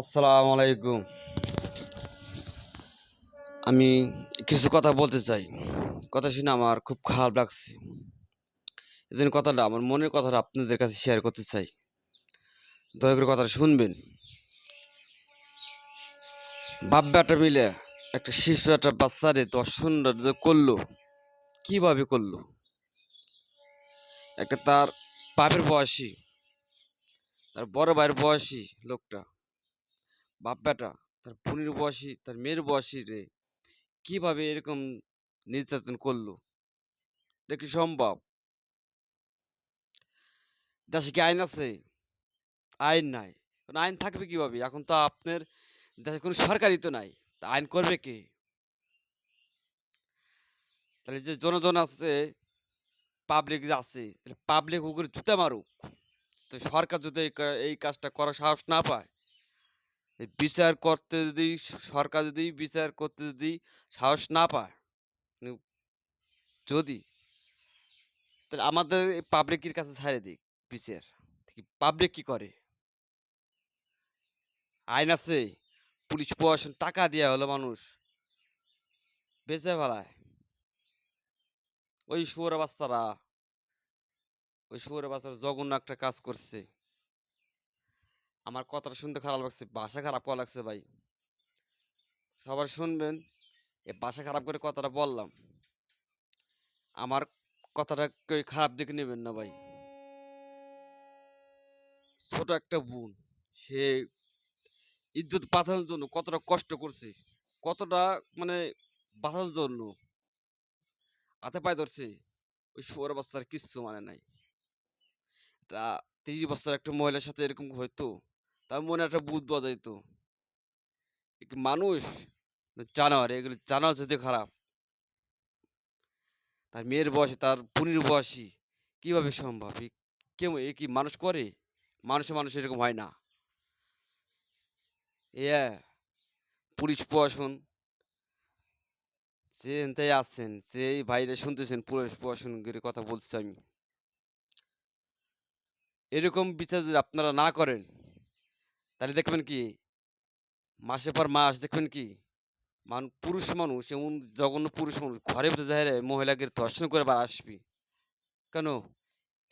আসসালামু আলাইকুম। আমি কিছু কথা বলতে চাই। কথা শুনে আমার খুব খারাপ লাগছে। এজন্য কথাটা আমার মনের কথাটা আপনাদের কাছে শেয়ার করতে চাই। দয়া করে কথাটা শুনবেন। বাপ বেটা মিলে একটা শিশু একটা বাচ্চারে ধর্ষণ যে করলো, কিভাবে করলো? একটা তার বাপের বয়সী, তার বড় ভাইয়ের বয়সী লোকটা, বাপ বেটা, তার বোনের বয়সী, তার মেয়ের বয়সী রে কিভাবে এরকম নির্যাতন করলো? এটা কি সম্ভব? দেশে কি আইন আছে? আইন নাই। কারণ আইন থাকবে কিভাবে? এখন তো আপনার দেশে কোনো সরকারই তো নাই। তা আইন করবে কে? তাহলে যে জনগণ আছে, পাবলিক যে আছে, তাহলে পাবলিক ওগুলো জুতা মারুক। তো সরকার যদি এই কাজটা করার সাহস না পায়, এই বিচার করতে যদি সরকার যদি বিচার করতে যদি সাহস না পায়, উম যদি তাহলে আমাদের এই পাবলিকের কাছে ছাইড়ে দিক বিচার। পাবলিক কি করে? আইন আছে, পুলিশ প্রশাসন টাকা দেয়া হলো মানুষ বেঁচে ফেলায়। ওই শুয়োরের বাচ্চারা ওই শুয়োরের বাচ্চারা জঘন্য একটা কাজ করছে। আমার কথাটা শুনতে খারাপ লাগছে। ভাষা খারাপ করা লাগছে ভাই। সবার শুনবেন। ভাষা খারাপ করে কথাটা বললাম। আমার কথাটা কেউ খারাপ দিকে নেবেন না ভাই। ছোট একটা বোন। সে ইজ্জত বাঁচানোর জন্য কতটা কষ্ট করছে। কতটা মানে বাঁচার জন্য হাতে পায়ে ধরছে। ওই শুয়োরের বাচ্চার কিচ্ছু মানে নাই। তা ৩০ বছর একটা মহিলার সাথে এরকম হইতো। তার মনে একটা বুদ্ধ দেওয়া যাইত। এ কি মানুষ? না জানোয়ার? এগুলো জানোয়ার যদি খারাপ। তার মেয়ের বয়সী, তার বোনের বয়সী কিভাবে সম্ভব? এ কি মানুষ করে? মানুষ এরকম হয় না। ইয়া পুলিশ প্রশাসন যে এনতেই আছেন, যে এই ভাইরা শুনতেছেন পুলিশ প্রশাসনের কথা বলছি আমি। এরকম বিচার যদি আপনারা না করেন, তাহলে দেখবেন কি মাসের পর মাস দেখবেন কি পুরুষ মানুষ এমন জঘন্য পুরুষ মানুষ ঘরের ভিতরে যাইয়া মহিলাকে ধর্ষণ করে আবার আসবি। কেন?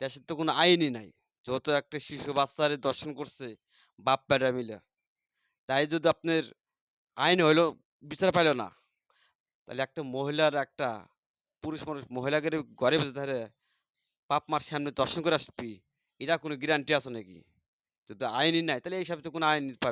দেশের তো কোনো আইনই নাই। যত একটা শিশু বাচ্চারে ধর্ষণ করছে বাপ বেটা মিলে। তাই যদি আপনার আইন হইলো বিচার পাইল না, তাহলে একটা মহিলার একটা পুরুষ মানুষ মহিলাকে ঘরে বসে ধরে বাপ মার সামনে দর্শন করে আসবি, এটা কোনো গ্যারান্টি আছে নাকি? যদি আইনই নাই তাহলে এইসব তো কোনো আইন পাবে